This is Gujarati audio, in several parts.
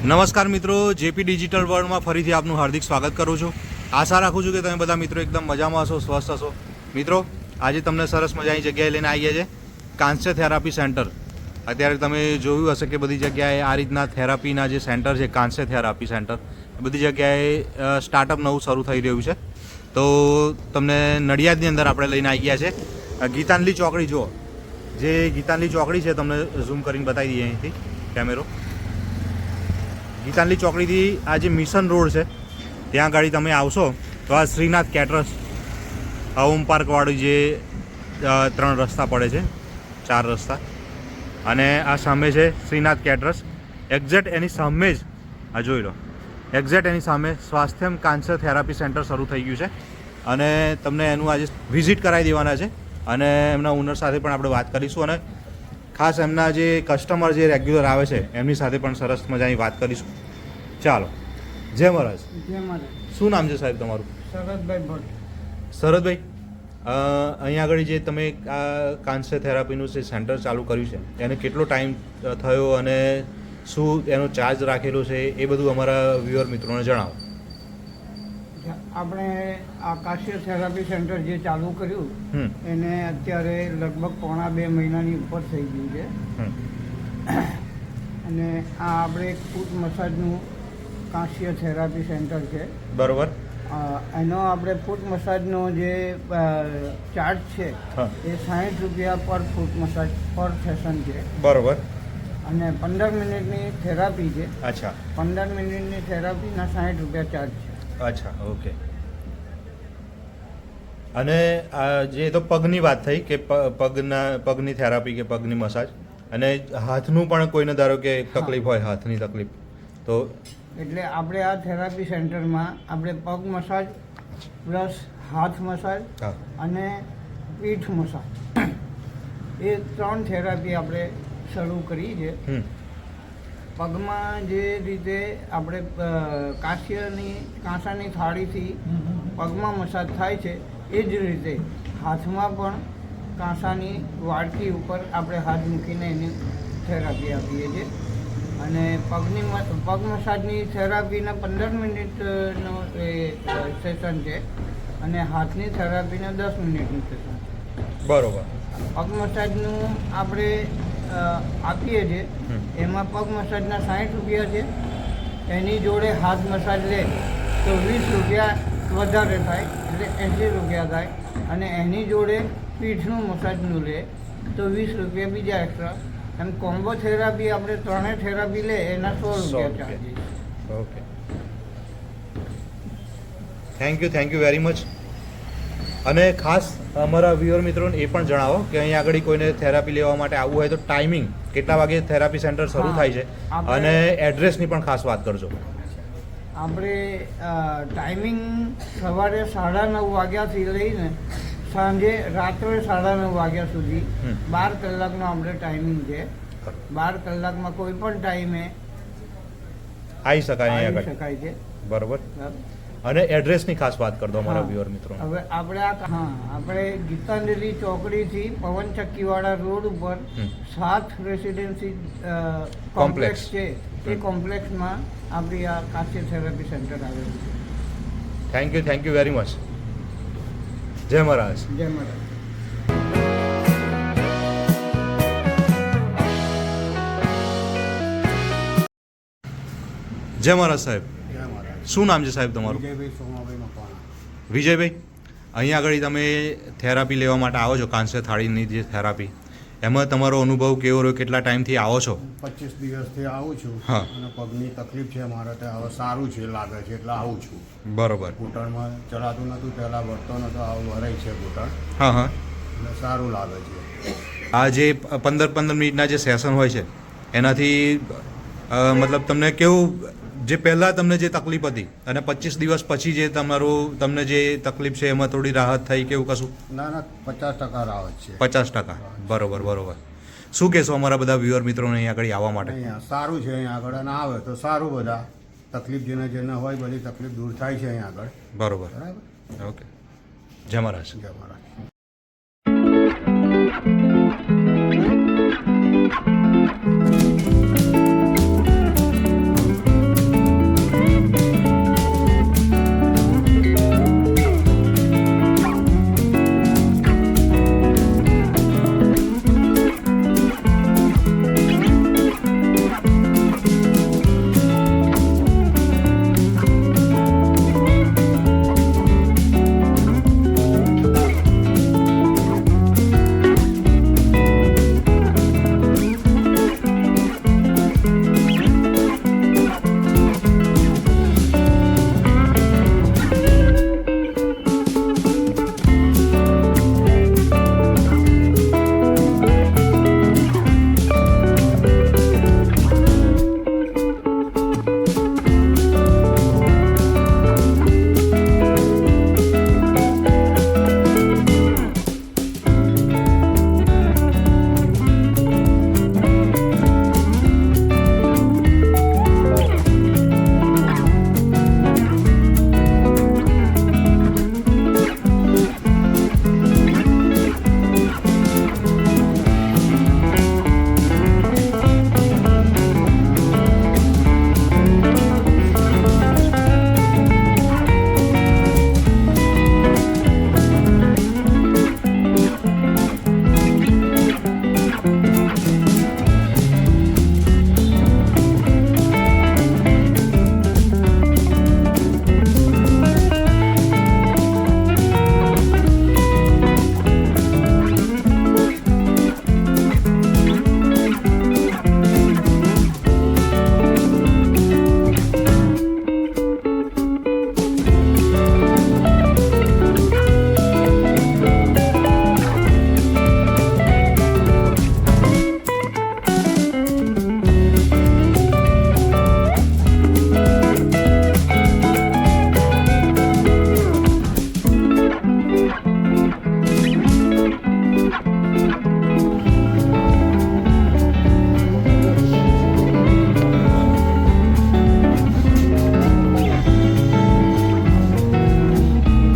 નમસ્કાર મિત્રો, જેપી ડિજિટલ વર્લ્ડમાં ફરીથી આપનું હાર્દિક સ્વાગત કરું છું. આશા રાખું છું કે તમે બધા મિત્રો એકદમ મજામાં હશો, સ્વસ્થ હશો. મિત્રો, આજે તમને સરસ મજાની જગ્યાએ લઈને આવી ગયા છે, કાંસ્ય થેરાપી સેન્ટર. અત્યારે તમે જોયું હશે કે બધી જગ્યાએ આ રીતના થેરાપીના જે સેન્ટર છે, કાંસ્ય થેરાપી સેન્ટર, બધી જગ્યાએ સ્ટાર્ટઅપ નવું શરૂ થઈ રહ્યું છે. તો તમને નડિયાદની અંદર આપણે લઈને આવી ગયા છે. ગીતાંજલિ ચોકડી જુઓ, જે ગીતાંજલિ ચોકડી છે તમને ઝૂમ કરીને બતાવી દઈએ અહીંથી કેમેરો. ગીતાંજલિ ચોકડીથી આ જે મિશન રોડ છે ત્યાં આગળ તમે આવશો તો આ શ્રીનાથ કેટરર્સ ઓમ પાર્કવાળું જે 3 રસ્તા પડે છે, 4 રસ્તા, અને આ સામે છે શ્રીનાથ કેટરર્સ. એક્ઝેક્ટ એની સામે જ આ જોઈ લો, એક્ઝેક્ટ એની સામે સ્વાસ્થ્યમ કાંસ્ય થેરાપી સેન્ટર શરૂ થઈ ગયું છે અને તમને એનું આજે વિઝિટ કરાવી દેવાના છે અને એમના ઓનર સાથે પણ આપણે વાત કરીશું અને ખાસ એમના જે કસ્ટમર જે રેગ્યુલર આવે છે એમની સાથે પણ સરસ મજાની વાત કરીશું. ચાલો. જય મહારાજ. જય મહારાજ. શું નામ છે સાહેબ તમારું? શરદભાઈ ભટ્ટ. શરદભાઈ, અહીંયા આગળ જે તમે આ કાંસ્ય થેરાપીનું જે સેન્ટર ચાલુ કર્યું છે એને કેટલો ટાઈમ થયો અને શું એનો ચાર્જ રાખેલો છે એ બધું અમારા વ્યુઅર મિત્રોને જણાવો. આપણે આ કાંસ્ય થેરાપી સેન્ટર જે ચાલુ કર્યું એને અત્યારે લગભગ પોણા 2 મહિનાની ઉપર થઈ ગયું છે. અને આ આપણે ફૂટ મસાજનું કાંસ્ય થેરાપી સેન્ટર છે. બરોબર. એનો આપણે ફૂટ મસાજનો જે ચાર્જ છે એ 60 રૂપિયા પર ફૂટ મસાજ પર સેશન છે. બરોબર. અને 15 મિનિટની થેરાપી છે. અચ્છા. 15 મિનિટની થેરાપીના 60 રૂપિયા ચાર્જ છે. અચ્છા, ઓકે. અને જે તો પગની વાત થઈ કે પગની થેરાપી કે પગની મસાજ, અને હાથનું પણ કોઈને ધારો કે તકલીફ હોય, હાથની તકલીફ, તો એટલે આપણે આ થેરાપી સેન્ટરમાં આપણે પગ મસાજ પ્લસ હાથ મસાજ અને પીઠ મસાજ એ 3 થેરાપી આપણે શરૂ કરી છે. પગમાં જે રીતે આપણે કાંસાની થાળીથી પગમાં મસાજ થાય છે એ જ રીતે હાથમાં પણ કાંસાની વાડકી ઉપર આપણે હાથ મૂકીને એની થેરાપી આપીએ છીએ. અને પગ મસાજની થેરાપીના 15 મિનિટનો સેશન છે અને હાથની થેરાપીના 10 મિનિટનું સેશન છે. બરોબર. પગ મસાજનું આપણે આપીએ છીએ એમાં પગ મસાજના 60 રૂપિયા છે. એની જોડે હાથ મસાજ લે તો 20 રૂપિયા વધારે થાય, એટલે 80 રૂપિયા થાય. અને એની જોડે પીઠનું મસાજનું લે તો 20 રૂપિયા બીજા એક્સ્ટ્રા. એમ કોમ્બો થેરાપી આપણે 3 થેરાપી લે એના 100 રૂપિયા charges. Okay, thank you very much. અને ખાસ અમારા વ્યુઅર મિત્રોને એ પણ જણાવો કે અહીંયા આગળ કોઈને થેરાપી લેવા માટે આવવું હોય તો ટાઈમિંગ કેટલા વાગે થેરાપી સેન્ટર શરૂ થાય છે અને એડ્રેસની પણ ખાસ વાત કરજો. આપણે ટાઈમિંગ સવારે 9:30 વાગ્યાથી લઈને સાંજે રાત્રે 9:30 વાગ્યા સુધી 12 કલાકનો આપણે ટાઈમિંગ છે. 12 કલાકમાં કોઈ પણ ટાઈમે આવી શકાય છે. બરોબર. અને એડ્રેસની ખાસ વાત કરી દો અમારા વ્યુઅર મિત્રો. હવે આપણે ગીતાંજલિ ચોકડીથી પવન ચક્કીવાળા રોડ ઉપર 7 રેસિડેન્સી કોમ્પ્લેક્સ છે. એ કોમ્પ્લેક્સમાં આપણી આ કાંસ્ય થેરાપી સેન્ટર આવેલું છે. Thank you very much. જય મહારાજ. જય મહારાજ. જય મહારાજ સાહેબ. શું નામ છે સાહેબ તમારું? વિજયભાઈ, અહીંયા આગળ તમે થેરાપી લેવા માટે આવો છો, કાંસ્ય થાળીની જે થેરાપી, એમાં તમારો અનુભવ કેવો રહ્યો? કેટલા ટાઈમથી આવો છો? 25 દિવસથી આવું છું. અને પગની તકલીફ છે મારે, ત્યાં હવે સારું છે લાગે છે એટલે આવું છું. બરોબર. ઘૂંટણમાં ચલાતું નહોતું, પહેલાં વધતો નહોતો, આવું વરાય છે ઘૂંટણ. એટલે સારું લાગે છે. આ જે 15 મિનિટના જે સેશન હોય છે એનાથી મતલબ તમને કેવું, જે પહેલાં તમને જે તકલીફ હતી અને 25 દિવસ પછી જે તમને જે તકલીફ છે એમાં થોડી રાહત થઈ, કેવું કશું? ના 50% રાહત છે. 50%. બરોબર. શું કહેશો અમારા બધા વ્યુઅર મિત્રોને અહીંયા આગળ આવવા માટે? અહીંયા સારું છે, અહીંયા આગળ અને આવે તો સારું. બધા તકલીફ જેને હોય બધી તકલીફ દૂર થાય છે અહીંયા આગળ. બરોબર. ઓકે. જય મહારાજ. જય મહારાજ.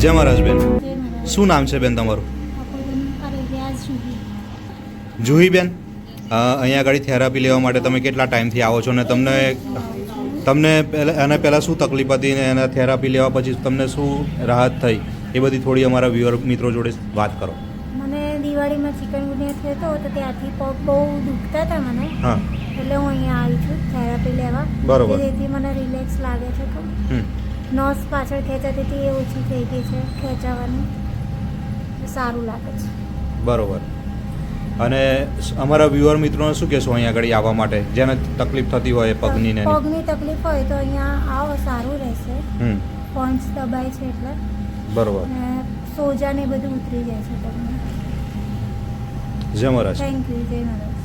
જય મહારાજ બેન, જય મહારાજ. શું નામ છે બેન તમારું? અરે વ્યાસ સુધી જુહીબેન, અહીંયા આગળ થેરાપી લેવા માટે તમે કેટલા ટાઈમથી આવો છો અને તમને પહેલાં શું તકલીફ હતી ને એના થેરાપી લેવા પછી તમને શું રાહત થઈ એ બધી થોડી અમારા વ્યુઅર મિત્રો જોડે વાત કરો. મને દિવાળીમાં ચિકનગુનિયા થયો હતો તો ત્યાંથી પગ બહુ દુખતા હતા મને, હા, એટલે હું અહીંયા આવી છું થેરાપી લેવા. બરોબર. જેથી મને રિલેક્સ લાગે છે. તો હમ, નસ પાછળ ખેંચાતી હતી એ ઓછી થઈ ગઈ છે ખેંચાવાની, સારું લાગે છે. બરોબર. અને અમારા વ્યુઅર મિત્રોને શું કહેશો અહીંયા આગળ આવવા માટે જેને તકલીફ થતી હોય પગની ને એની? પગની તકલીફ હોય તો અહીંયા આવો, સારું રહેશે. હમ, પોઈન્ટ્સ દબાય છે એટલે, બરોબર. અને સોજા ને બધું ઉતરી જાય છે તમને. જય મહારાજ. Thank you. જય મહારાજ.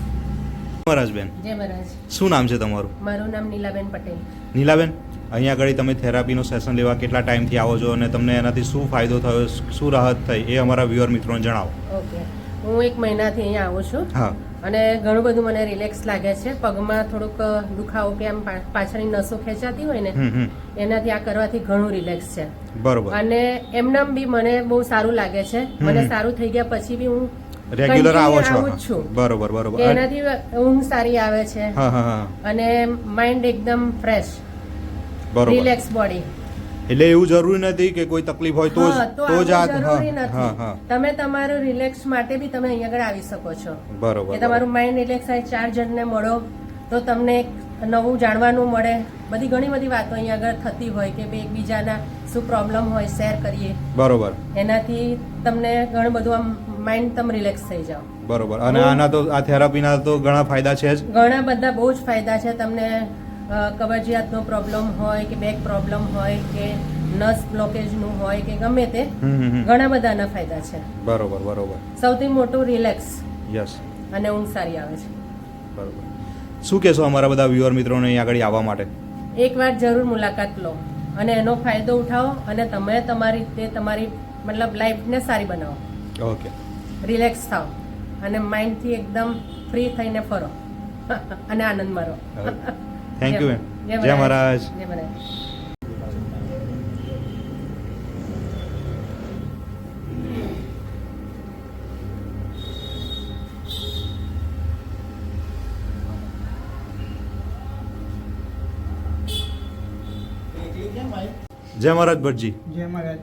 મહારાજ બેન, જય મહારાજ. શું નામ છે તમારું? મારું નામ નીલાબેન પટેલ. નીલાબેન, અહીંયા આગળ તમે થેરાપીનો સેશન લેવા કેટલા ટાઈમથી આવો છો અને તમને એનાથી શું ફાયદો થયો, શું રાહત થઈ એ અમારા વ્યુઅર મિત્રોને જણાવો. ઓકે, હું 1 મહિનાથી અહીંયા આવું છું હા, અને ઘણું બધું મને રિલેક્સ લાગે છે. પગમાં થોડુંક દુખાવો કે આમ પાછળની નસો ખેંચાતી હોય ને હમ હમ, એનાથી આ કરવાથી ઘણું રિલેક્સ છે. બરોબર. અને એમનામ બી મને બહુ સારું લાગે છે. મને સારું થઈ ગયા પછી બી હું રેગ્યુલર આવો છો? આવું જ છું. બરોબર બરોબર. કે એનાથી ઊંઘ સારી આવે છે હા હા હા, અને માઇન્ડ એકદમ ફ્રેશ, બરોબર. Relax body. એટલે એવું જરૂરી નથી કે કોઈ તકલીફ હોય તો હા, જ જ આ જરૂરી હા હા નથી. હા, તમે તમારું રિલેક્સ માટે બી તમે અહીંયા આગળ આવી શકો છો. બરોબર. કે તમારું માઇન્ડ રિલેક્સ થાય, 4 જણને મળો તો તમને એક નવું જાણવાનું મળે. બધી ઘણી બધી વાતો અહીંયા આગળ થતી હોય કે ભાઈ એકબીજાના શું પ્રોબ્લેમ હોય શેર કરીએ, બરોબર એનાથી તમને ઘણું બધું આમ માઇન્ડ તમે રિલેક્સ થઈ જાઓ. બરોબર. અને આના તો આ થેરાપીના તો ઘણા ફાયદા છે જ. ઘણા બધા બહુ જ ફાયદા છે. તમને કબજિયાતનો પ્રોબ્લેમ હોય કે બેક પ્રોબ્લેમ હોય કે નસ બ્લોકેજનું હોય કે ગમે તે, હમ હમ હમ. ઘણા બધાના ફાયદા છે. બરોબર બરોબર. સૌથી મોટું રિલેક્સ યસ, અને ઊંઘ સારી આવે છે. બરોબર. શું કહેશો અમારા બધા વ્યુઅર મિત્રોને અહીંયા આગળ આવવા માટે? એકવાર જરૂર મુલાકાત લો અને એનો ફાયદો ઉઠાવો અને તમે તમારી રીતે તમારી મતલબ લાઈફને સારી બનાવો. ઓકે, રિલેક્સ થાઓ અને માઇન્ડથી એકદમ ફ્રી થઈને ફરો અને આનંદમાં રહો. Thank you. જય મહારાજ. જય મહારાજ. જય મહારાજ ભટ્ટજી. જય મહારાજ.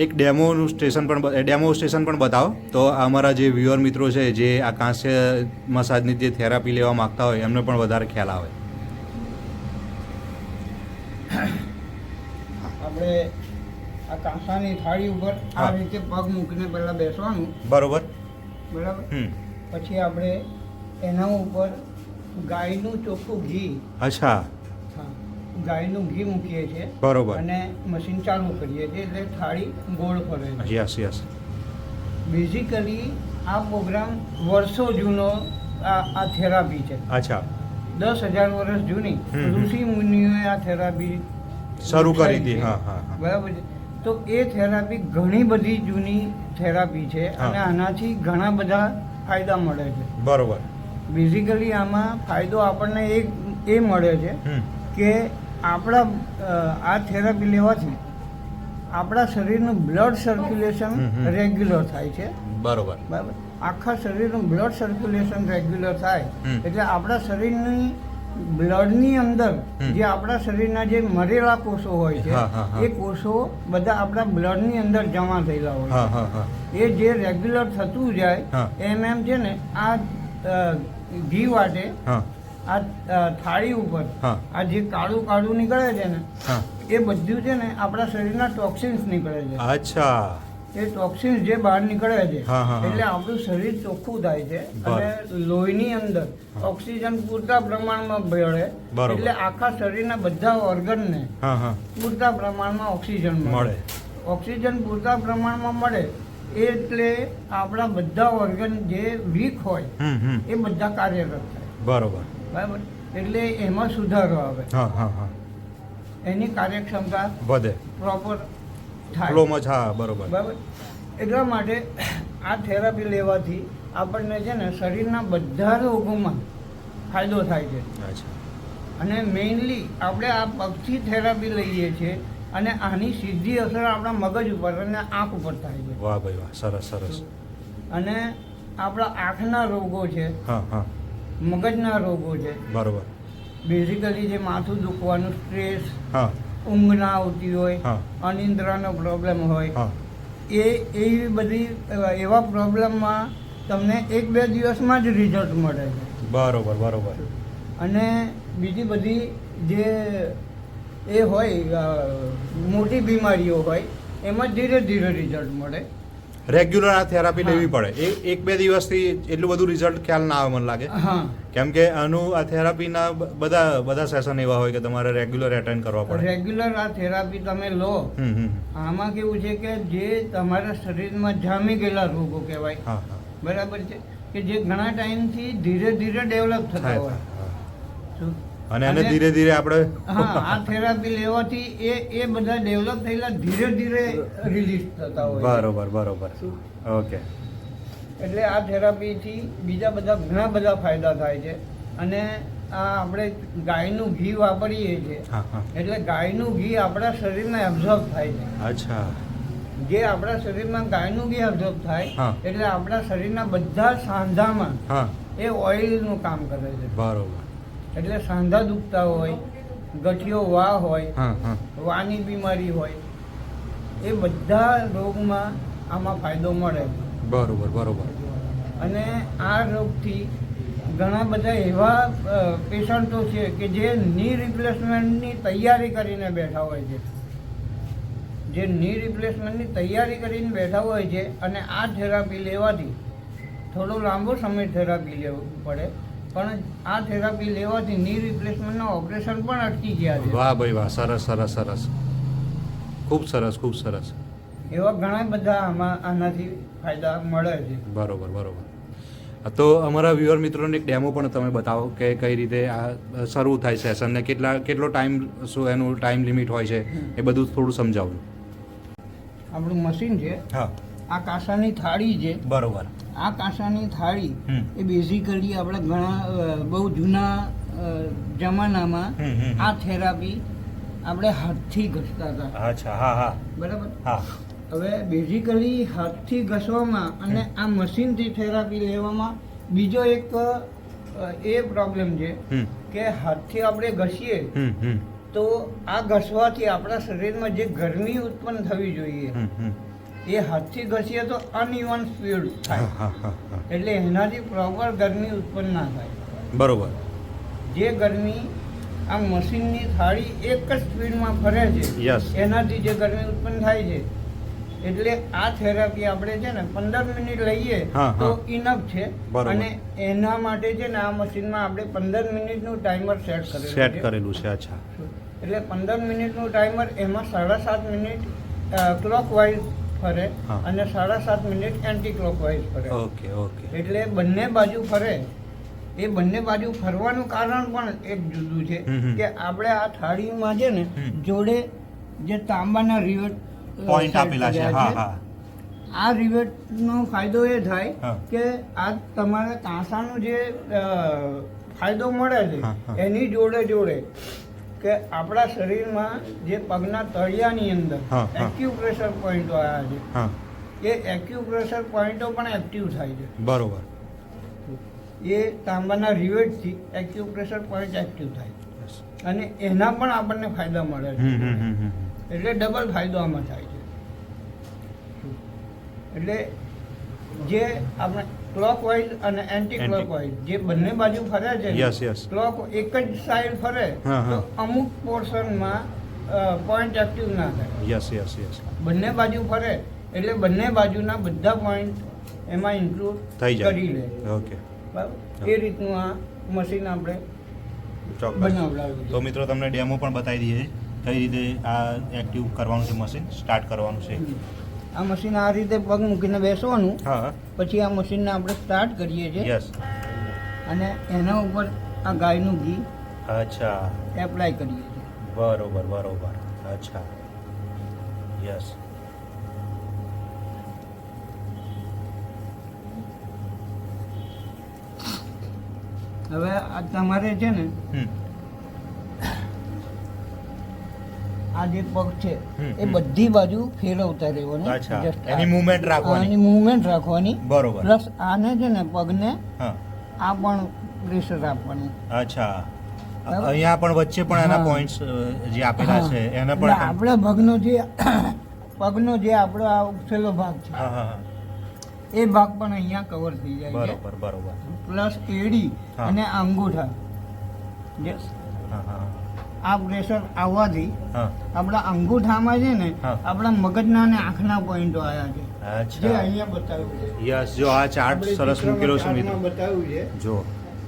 એક ડેમો સ્ટેશન પણ બતાવો તો અમારા જે વ્યુઅર મિત્રો છે જે આ કાંસ્ય મસાજની જે થેરાપી લેવા માંગતા હોય એમને પણ વધારે ખ્યાલ આવે. આપણે આ કાંસાની થાળી ઉપર આ હા. રીતે પગ મૂકીને પહેલાં બેસવાનું, બરોબર. બરાબર. હમ, પછી આપણે એના ઉપર ગાયનું ચોખ્ખું ઘી, અચ્છા, હા, ગાયનું ઘી મૂકીએ છીએ બરોબર. અને મશીન ચાલુ કરીએ છીએ એટલે થાળી ગોળ ફરે છે. Yes yes. બેઝિકલી આ પ્રોગ્રામ વર્ષો જૂનો આ થેરાપી છે. અચ્છા, 10,000 વર્ષ જૂની હમ. ઋષિ મુનિઓએ આ થેરાપી શરૂ કરી હતી. હા હા હા, બરાબર છે. તો એ થેરાપી ઘણી બધી જૂની થેરાપી છે હા. અને આનાથી ઘણા બધા ફાયદા મળે છે. બરોબર. બેઝિકલી આમાં ફાયદો આપણને એ મળે છે હમ, કે આપણા આ થેરાપી લેવાથી આપણા શરીરનું બ્લડ સર્ક્યુલેશન હમ, હમ. રેગ્યુલર થાય છે. બરોબર. બરાબર. આખા શરીરનું બ્લડ સર્ક્યુલેશન રેગ્યુલર થાય હમ. એટલે આપણા શરીરની બ્લડની અંદર હમ. જે આપણા શરીરના જે મરેલા કોષો હોય છે હા, હા, હા. એ કોષો બધા આપણા બ્લડની અંદર જમા થયેલા હોય હા હા હા, છે. એ જે રેગ્યુલર થતું જાય હા. એમ છે ને આ ઘી વાટે હા આ થાળી ઉપર હા. આ જે કાળું કાળું નીકળે છે ને હા, એ બધું છે ને આપણા શરીરના ટોક્સિન્સ નીકળે છે. અચ્છા, એ ટોક્સિન્સ જે બહાર નીકળે છે હા, હા, હા. એટલે આપણું શરીર ચોખ્ખું થાય છે બરાબર. અને લોહીની અંદર ઓક્સિજન પૂરતા પ્રમાણમાં ભળે બરાબર. એટલે આખા શરીરના બધા ઓર્ગનને હા હા, પૂરતા પ્રમાણમાં ઓક્સિજન મળે. મળે. ઓક્સિજન પૂરતા પ્રમાણમાં મળે એટલે આપણા બધા ઓર્ગન જે વીક હોય હમ હમ, એ બધા કાર્યરત થાય. બરોબર. બરાબર. એટલે એમાં સુધારો આવે, હા હા હા, એની કાર્યક્ષમતા વધે, પ્રોપર થાય. ફ્લોમાં જ, હા, બરોબર. બરાબર. એટલા માટે આ થેરાપી લેવાથી આપણને છે ને શરીરના બધા રોગોમાં ફાયદો થાય છે. અચ્છા, અને મેઇનલી આપણે આ પગથી થેરાપી લઈએ છીએ અને આની સીધી અસર આપણા મગજ ઉપર અને આંખ ઉપર થાય છે. વાહ ભાઈ વાહ, સરસ સરસ. અને આપણા આંખના રોગો છે, હા હા, મગજના રોગો છે, બરોબર. બેઝિકલી જે માથું દુખવાનું, સ્ટ્રેસ, હા ઊંઘ ના આવતી હોય, હા અનિદ્રાનો પ્રોબ્લેમ હોય, હા, એવી બધી એવા પ્રોબ્લેમમાં તમને 1-2 દિવસમાં જ રિઝલ્ટ મળે છે. બરોબર બરોબર. અને બીજી બધી જે એ હોય મોટી બીમારીઓ હોય એમાં ધીરે ધીરે રિઝલ્ટ મળે. રેગ્યુલર આ થેરાપી હા. લેવી પડે. 1-2 દિવસથી એટલું બધું રિઝલ્ટ ખ્યાલ ના આવે મને લાગે. હા, કેમ કે આનું આ થેરાપીના બધા સેશન એવા હોય કે તમારે રેગ્યુલર એટેન્ડ કરવા પડે. રેગ્યુલર આ થેરાપી તમે લો. હમ. આમાં કેવું છે કે જે તમારા શરીરમાં જામી ગયેલા રોગો કહેવાય, હા હા, બરાબર છે, કે જે ઘણા ટાઈમથી ધીરે ધીરે ડેવલપ થતા થાય હોય. થાય. શું? અને એને ધીરે ધીરે આપણે હા, આ થેરાપી લેવાથી એ બધા ડેવલપ થયેલા ધીરે ધીરે રિલીઝ થતા હોય. બરોબર બરોબર. ઓકે. એટલે આ થેરાપીથી બીજા બધા ઘણા બધા ફાયદા થાય છે. અને આ આપણે ગાયનું ઘી વાપરીએ છીએ, હા હા, એટલે ગાયનું ઘી આપણા શરીરમાં એબ્ઝોર્બ થાય છે. અચ્છા. જે આપણા શરીરમાં ગાયનું ઘી એબ્ઝોર્બ થાય, હા. એટલે આપણા શરીરના બધા સાંધામાં હા, એ ઓઇલનું કામ કરે છે. બરોબર. એટલે સાંધા દુખતા હોય, ગઠિયો વા હોય, હા હા, વાની બીમારી હોય, એ બધા રોગમાં આમાં ફાયદો મળે. બરોબર બરોબર. અને આ રોગથી ઘણા બધા એવા પેશન્ટો છે કે જે ની રિપ્લેસમેન્ટની તૈયારી કરીને બેઠા હોય છે. જે ની રિપ્લેસમેન્ટની તૈયારી કરીને બેઠા હોય છે અને આ થેરાપી લેવાથી થોડો લાંબો સમય થેરાપી લેવું પડે, પણ આ થેરાપી લેવાથી ની રિપ્લેસમેન્ટના ઓપરેશન પણ અટકી ગયા છે. વાહ ભાઈ વાહ, સરસ સરસ સરસ. ખૂબ સરસ ખૂબ સરસ. એવા ઘણા બધા આનાથી ફાયદા મળે છે. બરોબર બરોબર. તો અમારા વ્યુઅર મિત્રોને એક ડેમો પણ તમે બતાવો કે કઈ રીતે આ શરૂ થાય સેશન ને કેટલો ટાઈમ, શું એનું ટાઈમ લિમિટ હોય છે, એ બધું થોડું સમજાવજો. આપણું મશીન છે, હા, આ કાંસાની થાળી છે. બરોબર. આ કાંસાની થાળી હમ. એ બેઝિકલી આપણે ઘણા બહુ જૂના જમાનામાં આ થેરાપી આપણે હાથથી ઘસતા હતા, અચ્છા. હા હા બરાબર. હા. હવે બેઝિકલી હાથથી ઘસવામાં અને આ મશીનથી થેરાપી લેવામાં બીજો એક એ પ્રોબ્લેમ છે હમ કે હાથથી આપણે ઘસીએ હમ તો આ ઘસવાથી આપણા શરીરમાં જે ગરમી ઉત્પન્ન થવી જોઈએ હમ. એ હાથથી ઘસીએ તો અનઇવન સ્પીડ હા થાય, હા હા હા, એટલે એનાથી પ્રોપર ગરમી ઉત્પન્ન ના થાય. બરોબર. જે ગરમી આ મશીનની થાળી એક જ સ્પીડમાં ફરે છે, યસ. એનાથી જે ગરમી ઉત્પન્ન થાય છે, એટલે આ થેરાપી આપણે છે ને 15 મિનિટ લઈએ હા, તો હા. ઇનફ છે. બરોબર. અને એના માટે છે ને આ મશીનમાં આપણે 15 મિનિટનું ટાઈમર સેટ સેટ કરેલું છે. કરેલું છે. અચ્છા. એટલે 15 મિનિટનું ટાઈમર, એમાં 7.5 મિનિટ ક્લોકવાઇઝ ફરે હા. અને 7.5 મિનિટ એન્ટી ક્લોકવાઇઝ ફરે. Okay okay. એટલે બંને બાજુ ફરે. એ બંને બાજુ ફરવાનું કારણ પણ એક જુદું છે હમ. કે આપણે આ થાળીમાં છે ને હમ. જોડે જે તાંબાના રિવેટ પોઈન્ટ આપેલા છે. હા હા. આ રિવેટનો ફાયદો એ થાય હા. કે આ તમારે કાંસાનો જે ફાયદો મળે છે હા, હા. એની જોડે જોડે કે આપણા શરીરમાં જે પગના તળિયાની અંદર હા, હા. એક્યુપ્રેશર પોઈન્ટો આવ્યા છે, હા, એ એક્યુપ્રેશર પોઈન્ટો પણ એક્ટિવ થાય છે. બરોબર. એ તાંબાના રિવેટથી એક્યુપ્રેશર પોઈન્ટ એક્ટિવ થાય Yes. અને એના પણ આપણને ફાયદા મળે છે. હમ. એટલે ડબલ ફાયદો આમાં થાય છે. એટલે જે આપણે ક્લોકવાઇઝ અને એન્ટી ક્લોકવાઇઝ જે બંને બાજુ ફરે છે, Yes, yes. ક્લોક એક જ સાઈડ ફરે હા, તો હા. અમુક પોર્શનમાં પોઈન્ટ એક્ટિવ ના થાય. Yes yes yes. બંને બાજુ ફરે એટલે બંને બાજુના બધા પોઈન્ટ એમાં ઇન્ક્લુડ થઈ કરી જાય. લે. ઓકે. બરાબર. એ રીતનું આ મશીન આપણે ચોક્કસ. બનાવડાવ્યું તો મિત્રો તમને ડેમો પણ બતાવી દઈએ કઈ રીતે આ એક્ટિવ કરવાનું છે, મશીન સ્ટાર્ટ કરવાનું છે. આ મશીન આ રીતે પગ મૂકીને બેસવાનું, હા. પછી આ મશીનને આપણે સ્ટાર્ટ કરીએ છીએ યસ. અને એના ઉપર આ ગાયનું ઘી અચ્છા. એપ્લાય કરીએ છીએ. બરોબર બરોબર. અચ્છા. યસ. હવે આ તમારે છે ને હમ. આ આ જે પગ છે હમ, એ બધી બાજુ ફેરવતા રહેવાની. અચ્છા, Just એની movement રાખવાની. આની movement રાખવાની. બરોબર. પ્લસ આને છે ને પગને હા આ પણ પ્રેશર આપવાનું. અચ્છા બરાબર. અહીંયા પણ વચ્ચે પણ એના હા. પોઈન્ટ્સ જે આપેલા હા. છે એને એટલે પણ આપણા પગનો જે પગનો જે આપણો આ ઉપસેલો ભાગ છે હા હા હા એ ભાગ પણ અહીંયા કવર થઈ જાય છે. બરોબર બરોબર પ્લસ એડી હા. અને અંગૂઠા જે હા હા આ પ્રેશર આવવાથી હા આપણા અંગૂઠામાં છે ને હા. આપણા મગજના અને આંખના પોઈન્ટો આવ્યા છે જે અચ્છા અહીંયા બતાવ્યું છે. યસ જો આ ચાર્ટ આપણે સરસ મૂકેલો છે ચિત્રમાં મિત્રો બતાવ્યું છે જો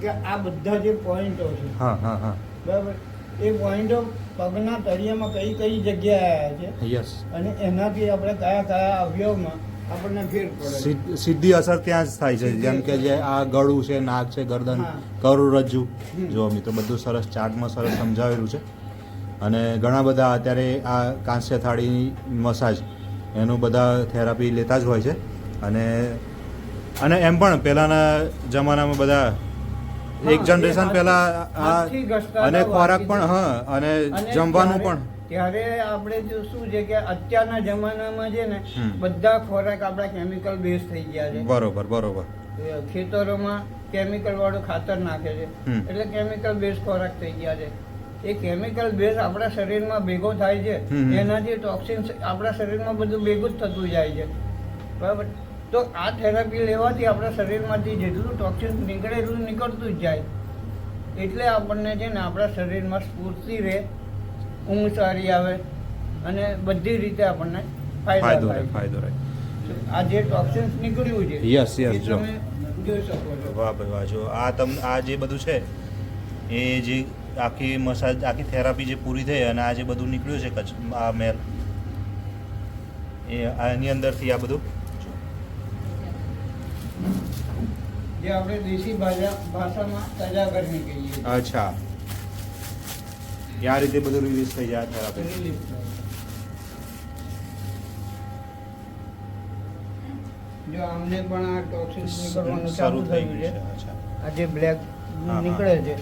કે આ બધા જે પોઈન્ટો છે હા હા હા બરાબર એ પોઈન્ટો પગના તળિયામાં કઈ કઈ જગ્યાએ આવ્યા છે યસ અને એનાથી આપણે કયા કયા અવયવમાં આપણને ફેર પડે છે. સીધી અસર ત્યાં જ થાય છે જેમ કે જે આ ગળું છે નાક છે ગરદન હા. કરોડરજ્જુ હમ. જો મિત્રો બધું સરસ ચાર્ટમાં સરસ સમજાવેલું છે અને ઘણા બધા અત્યારે આ કાંસ્ય થાળી મસાજ એનું બધા થેરાપી લેતા જ હોય છે અને એમ પણ પહેલાંના જમાનામાં બધા એક હા, જનરેશન એ પહેલા હાથથી ઘસતા અને હતા ખોરાક વાતચીત. પણ હા અને અને જમવાનું ત્યારે- પણ ત્યારે આપણે જો શું છે કે અત્યારના જમાનામાં છે ને હમ. બધા ખોરાક આપણા કેમિકલ બેઝ થઈ ગયા છે. બરોબર બરોબર ખેતરોમાં કેમિકલ વાળું ખાતર નાખે છે હમ. એટલે કેમિકલ બેઝ ખોરાક થઈ ગયા છે. એ કેમિકલ બેઝ આપણા શરીરમાં ભેગો થાય છે હમ. એનાથી ટોક્સિન્સ આપણા શરીરમાં બધું ભેગું જ થતું જાય છે બરાબર. તો આ થેરાપી લેવાથી આપણા શરીરમાંથી જેટલું ટોક્સિન્સ નીકળે એટલું નીકળતું જ જાય એટલે આપણને છે ને આપણા શરીરમાં સ્ફૂર્તિ રહે, ઊંઘ સારી આવે અને બધી રીતે આપણને ફાયદા ફાયદો રહે થાય. ફાયદો રહે આ જે ટોક્સિન્સ નીકળ્યું છે Yes, yes, એ જો. તમે જોઈ શકો છો. વાહ ભાઈ વાહ જો આ જે બધું છે એ જે આખી મસાજ આખી થેરાપી જે પૂરી થઈ અને આ જે બધું નીકળ્યું છે કચ્છ આ મેલ એ આની અંદરથી આ બધું જે આપણે દેશી ભાષામાં તજાગરની કહીએ છીએ. અચ્છા આ રીતે બધું રિલીઝ થઈ જાય થેરાપી Release થાય. જો આમને પણ આ ટોક્સિન્સ નીકળવાનું ચાલુ શરૂ થઈ થયું ગયું છે. છે અચ્છા આ જે બ્લેક હા. નીકળે છે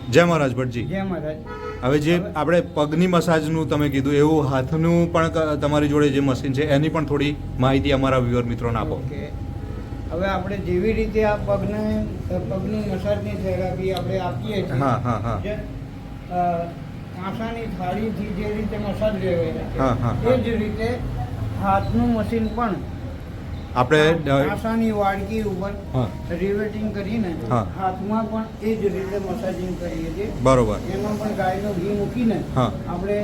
જય મહારાજ ભટ્ટજી જે મહારાજ હવે જે આપણે પગની મસાજનું તમે કીધું એવું હાથનું પણ તમારી જોડે જે મશીન છે એની પણ થોડી માહિતી અમારા વ્યુઅર મિત્રોને આપો ઓકે. હવે આપણે જેવી રીતે આ પગની મસાજની થેરાપી આપણે આપીએ છીએ હા હા હા જે, કાંસાની થાળીથી જે રીતે મસાજ લેવાય હા, હા, છે હા. એ જ રીતે હાથનું મશીન પણ આપણે કાંસાની વાડકી ઉપર હા રિવેટિંગ કરીને હા. હાથમાં પણ એ જ રીતે મસાજિંગ કરીએ છીએ. બરોબર એમાં પણ ગાયનું ઘી મૂકીને હા. આપણે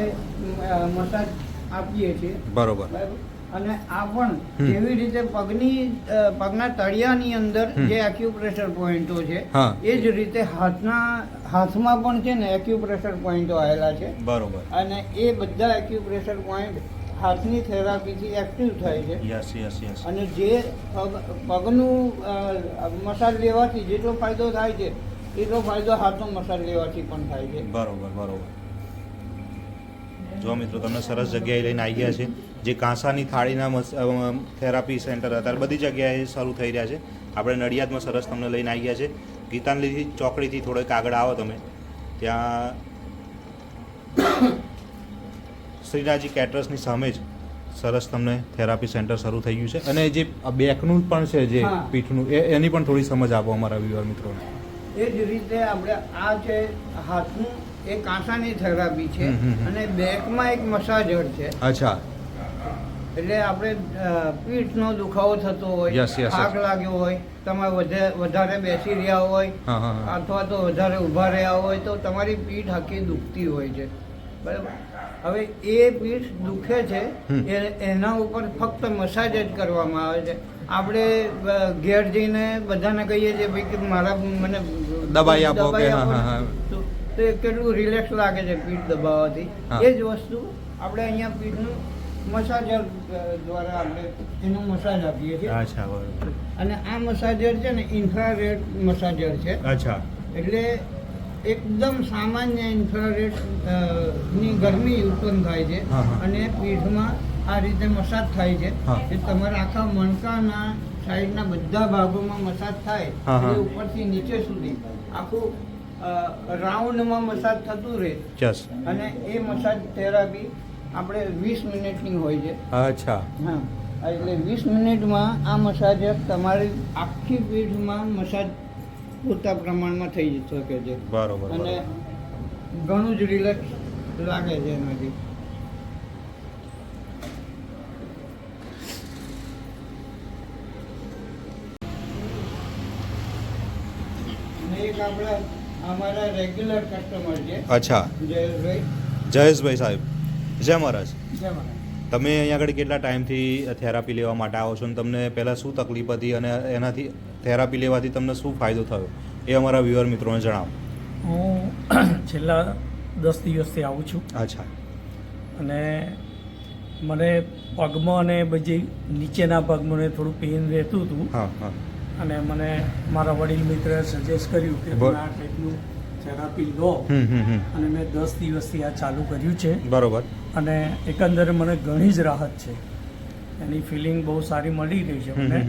મસાજ આપીએ છીએ બરોબર બરાબર. અને આ પણ હમ. જેવી રીતે પગના તળિયાની અંદર હમ. જે એક્યુપ્રેશર પોઈન્ટો છે હા. એ જ રીતે હાથમાં પણ છે ને એક્યુપ્રેશર પોઈન્ટો આવેલા છે બરોબર અને એ બધા એક્યુપ્રેશર પોઈન્ટ હાથની થેરાપીથી એક્ટિવ થાય છે યસ યસ યસ અને જે પગનું મસાજ લેવાથી જેટલો ફાયદો થાય છે એટલો ફાયદો હાથનો મસાજ લેવાથી પણ થાય છે. બરોબર બરોબર જો મિત્રો તમને સરસ જગ્યાએ લઈને આવી ગયા છે જે કાંસાની થાળીના થેરાપી સેન્ટર અત્યારે બધી જગ્યાએ શરૂ થઈ રહ્યા છે આપણે નડિયાદમાં સરસ તમને લઈને આવી ગયા છે ગીતાંજલિ ચોકડીથી થોડેક આગળ આવો તમે ત્યાં શ્રીનાથજી કેટરર્સની સામે જ સરસ તમને થેરાપી સેન્ટર શરૂ થઈ ગયું છે અને જે બેકનું પણ છે જે હા. પીઠનું એની પણ થોડી સમજ આપો અમારા વ્યુઅર મિત્રોને એ જ રીતે આપણે આ છે હાથનું એ કાંસાની થેરાપી છે હમ, હમ, હમ. અને બેકમાં એક મસાજર છે અચ્છા એટલે આપણે પીઠનો દુખાવો થતો હોય Yes, yes, થાક yes. લાગ્યો હોય તમે વધારે બેસી રહ્યા હોય હા હા હા અથવા તો વધારે ઊભા રહ્યા હોય તો તમારી પીઠ આખી દુખતી હોય છે બરાબર. હવે એ પીઠ દુખે છે હમ. એના ઉપર ફક્ત મસાજ જ કરવામાં આવે છે. આપણે ઘેર જઈને બધાને કહીએ છીએ ભાઈ કે મને દબાઈ આપો કે દબાઈ હા, આપો ને. હા, હા. તો એ કેટલું રિલેક્સ લાગે છે પીઠ દબાવવાથી હા. એ જ વસ્તુ આપણે અહીંયા પીઠનું મસાજર દ્વારા આપણે એનું મસાજ આપીએ છીએ અચ્છા બરોબર અને આ મસાજર છે ને ઇન્ફ્રારેડ મસાજર છે અચ્છા એટલે એકદમ સામાન્ય ઇન્ફ્રારેડ ની ગરમી ઉત્પન્ન થાય છે હા, હા. અને પીઠમાં આ રીતે મસાજ થાય છે હા. એ તમારા આખા મણકાના સાઈડના બધા ભાગોમાં મસાજ થાય હા, હા. એ ઉપરથી નીચે સુધી આખું રાઉન્ડમાં મસાજ થતું રહે યસ અને એ મસાજ થેરાપી આપણે 20 મિનિટની હોય છે. અચ્છા હા એટલે 20 મિનિટમાં આ મસાજ તમારી આખી પીઠમાં મસાજ પૂરતા પ્રમાણમાં થઈ શકે છે બરોબર અને બરોબર. ઘણું જ રિલેક્સ લાગે છે એનાથી. અને એક આપણા અમારા રેગ્યુલર કસ્ટમર છે અચ્છા જયેશભાઈ. જયેશભાઈ સાહેબ જય મહારાજ. જય મહારાજ. તમે અહીંયા આગળ કેટલા ટાઈમથી થેરાપી લેવા માટે આવો છો અને તમને પહેલાં શું તકલીફ હતી અને એનાથી થેરાપી લેવાથી તમને શું ફાયદો થયો એ અમારા વ્યુઅર મિત્રોને જણાવો. હું છેલ્લા 10 દિવસથી આવું છું અચ્છા અને મને પગમાં અને બધી નીચેના પગમાં મને થોડું પેઇન રહેતું હતું હા હા અને મને મારા વડીલ મિત્રએ સજેસ્ટ કર્યું કે તમે આ ટાઈપનું થેરાપી લો અને મેં 10 દિવસથી આ ચાલુ કર્યું છે બરોબર. અને એકંદરે મને ઘણી જ રાહત છે. એની ફિલિંગ બહુ સારી મળી રહી છે મને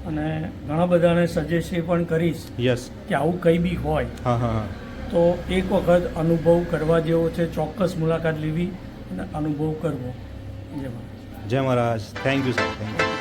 અને ઘણા બધાને સજેસ્ટ એ પણ કરીશ યસ કે આવું કંઈ બી હોય હા હા હા તો એક વખત અનુભવ કરવા જેવો છે. ચોક્કસ મુલાકાત લેવી અને અનુભવ કરવો. જય મહારાજ. જય મહારાજ. Thank you sir thank you.